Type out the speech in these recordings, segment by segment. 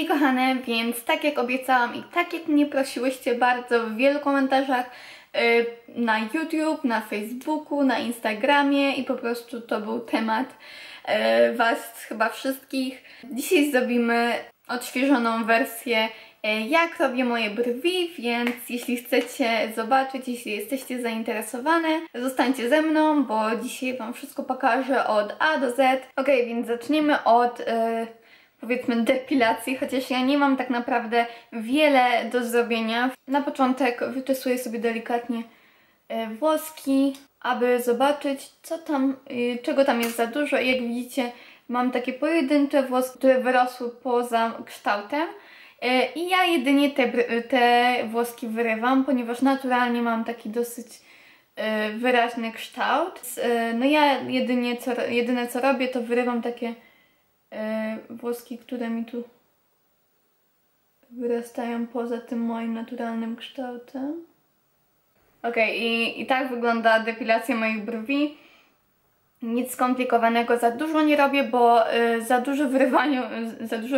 Hej kochane, więc tak jak obiecałam i tak jak mnie prosiłyście bardzo w wielu komentarzach na YouTube, na Facebooku, na Instagramie i po prostu to był temat was chyba wszystkich. Dzisiaj zrobimy odświeżoną wersję jak robię moje brwi, więc jeśli chcecie zobaczyć, jeśli jesteście zainteresowane, zostańcie ze mną, bo dzisiaj wam wszystko pokażę od A do Z. Ok, więc zaczniemy od powiedzmy depilacji, chociaż ja nie mam tak naprawdę wiele do zrobienia. Na początek wyczesuję sobie delikatnie włoski, aby zobaczyć co tam, czego tam jest za dużo. I jak widzicie, mam takie pojedyncze włoski, które wyrosły poza kształtem. I ja jedynie te włoski wyrywam, ponieważ naturalnie mam taki dosyć wyraźny kształt. No ja jedyne co robię, to wyrywam takie włoski, które mi tu wyrastają poza tym moim naturalnym kształtem. Ok, i tak wygląda depilacja moich brwi. Nic skomplikowanego za dużo nie robię, bo za dużo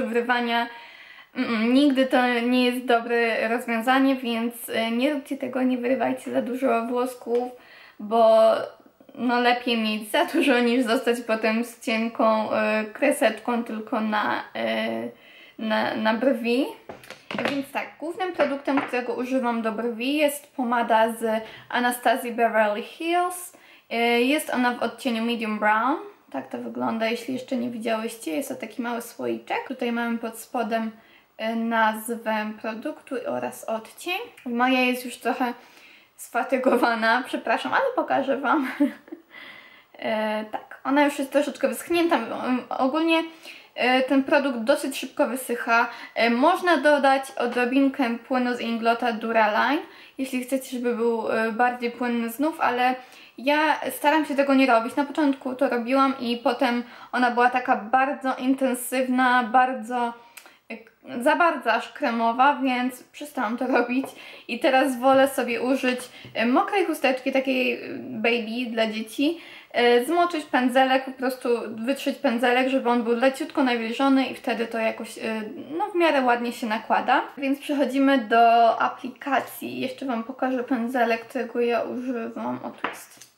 wyrywania nigdy to nie jest dobre rozwiązanie, więc nie róbcie tego, nie wyrywajcie za dużo włosków, bo no lepiej mieć za dużo niż zostać potem z cienką kreseczką tylko na brwi. Więc tak, głównym produktem, którego używam do brwi jest pomada z Anastasia Beverly Hills. Jest ona w odcieniu medium brown. Tak to wygląda, jeśli jeszcze nie widziałyście. Jest to taki mały słoiczek. Tutaj mamy pod spodem nazwę produktu oraz odcień. Moja jest już trochę sfatygowana, przepraszam, ale pokażę wam. Tak, ona już jest troszeczkę wyschnięta. Ogólnie ten produkt dosyć szybko wysycha. Można dodać odrobinkę płynu z Inglota Duraline, jeśli chcecie, żeby był bardziej płynny znów, ale ja staram się tego nie robić. Na początku to robiłam i potem ona była taka bardzo intensywna, za bardzo aż kremowa, więc przestałam to robić i teraz wolę sobie użyć mokrej chusteczki, takiej baby dla dzieci, zmoczyć pędzelek, po prostu wytrzeć pędzelek, żeby on był leciutko nawilżony i wtedy to jakoś no w miarę ładnie się nakłada. Więc przechodzimy do aplikacji. Jeszcze wam pokażę pędzelek, którego ja używam. O, tu jest.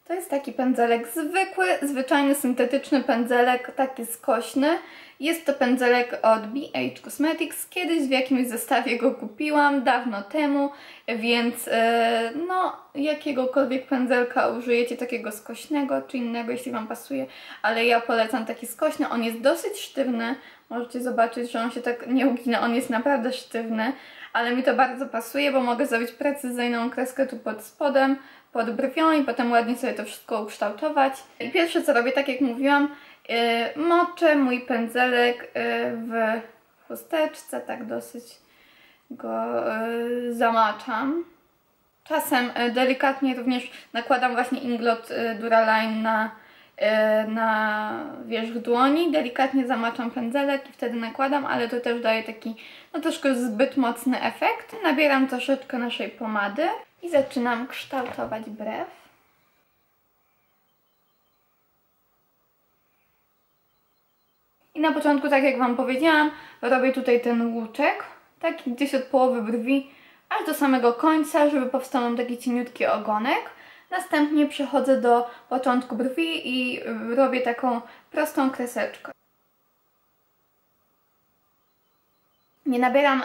To jest taki pędzelek zwykły, zwyczajny, syntetyczny pędzelek, taki skośny. Jest to pędzelek od BH Cosmetics. Kiedyś w jakimś zestawie go kupiłam, dawno temu, więc no jakiegokolwiek pędzelka użyjecie, takiego skośnego czy innego, jeśli wam pasuje, ale ja polecam taki skośny. On jest dosyć sztywny, możecie zobaczyć, że on się tak nie ugina, on jest naprawdę sztywny, ale mi to bardzo pasuje, bo mogę zrobić precyzyjną kreskę tu pod spodem, pod brwią i potem ładnie sobie to wszystko ukształtować. I pierwsze co robię, tak jak mówiłam, moczę mój pędzelek w chusteczce, tak dosyć go zamaczam. Czasem delikatnie również nakładam właśnie Inglot Duraline na wierzch dłoni, delikatnie zamaczam pędzelek i wtedy nakładam, ale to też daje taki no troszkę zbyt mocny efekt. Nabieram troszeczkę naszej pomady i zaczynam kształtować brew. I na początku, tak jak wam powiedziałam, robię tutaj ten łuczek, taki gdzieś od połowy brwi, aż do samego końca, żeby powstał nam taki cieniutki ogonek. Następnie przechodzę do początku brwi i robię taką prostą kreseczkę. Nie nabieram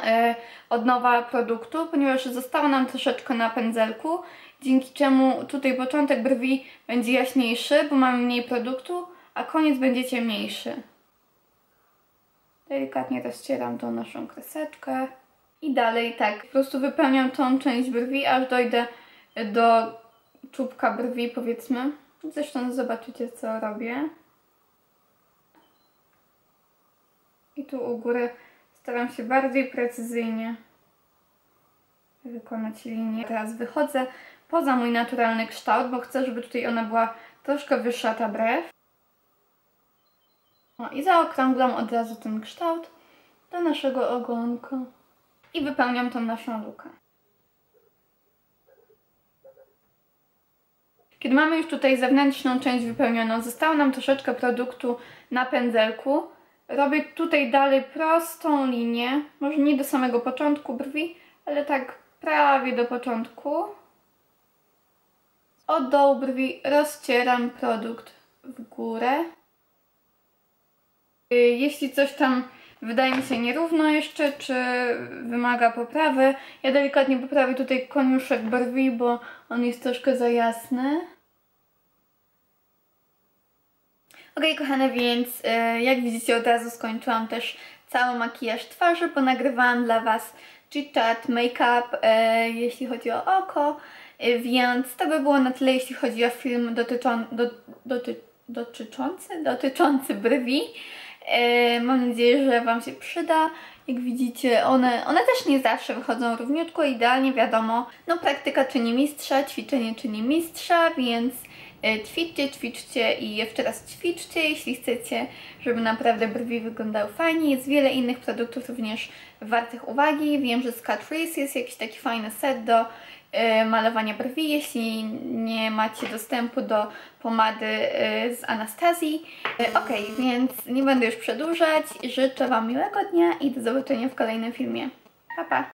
od nowa produktu, ponieważ zostało nam troszeczkę na pędzelku, dzięki czemu tutaj początek brwi będzie jaśniejszy, bo mamy mniej produktu, a koniec będzie ciemniejszy. Delikatnie rozcieram tą naszą kreseczkę i dalej tak, po prostu wypełniam tą część brwi, aż dojdę do czubka brwi, powiedzmy. Zresztą zobaczycie, co robię. I tu u góry staram się bardziej precyzyjnie wykonać linię. Teraz wychodzę poza mój naturalny kształt, bo chcę, żeby tutaj ona była troszkę wyższa, ta brew. No i zaokrąglam od razu ten kształt do naszego ogonka i wypełniam tą naszą lukę. Kiedy mamy już tutaj zewnętrzną część wypełnioną, zostało nam troszeczkę produktu na pędzelku, Robię tutaj dalej prostą linię, może nie do samego początku brwi, ale tak prawie do początku. Od dołu brwi rozcieram produkt w górę. Jeśli coś tam wydaje mi się nierówno jeszcze, czy wymaga poprawy, ja delikatnie poprawię tutaj koniuszek brwi, bo on jest troszkę za jasny. Ok, kochane, więc jak widzicie, od razu skończyłam też cały makijaż twarzy, bo nagrywałam dla Was chit-chat, make-up, jeśli chodzi o oko, więc to by było na tyle, jeśli chodzi o film dotyczący brwi. Mam nadzieję, że Wam się przyda. Jak widzicie, one też nie zawsze wychodzą równiutko, idealnie, wiadomo. No, praktyka czyni mistrza, ćwiczenie czyni mistrza, więc ćwiczcie i jeszcze raz ćwiczcie, jeśli chcecie, żeby naprawdę brwi wyglądały fajnie. Jest wiele innych produktów również wartych uwagi. Wiem, że z Catrice jest jakiś taki fajny set do malowania brwi, jeśli nie macie dostępu do pomady z Anastazji. Ok, więc nie będę już przedłużać. Życzę Wam miłego dnia i do zobaczenia w kolejnym filmie. Pa, pa!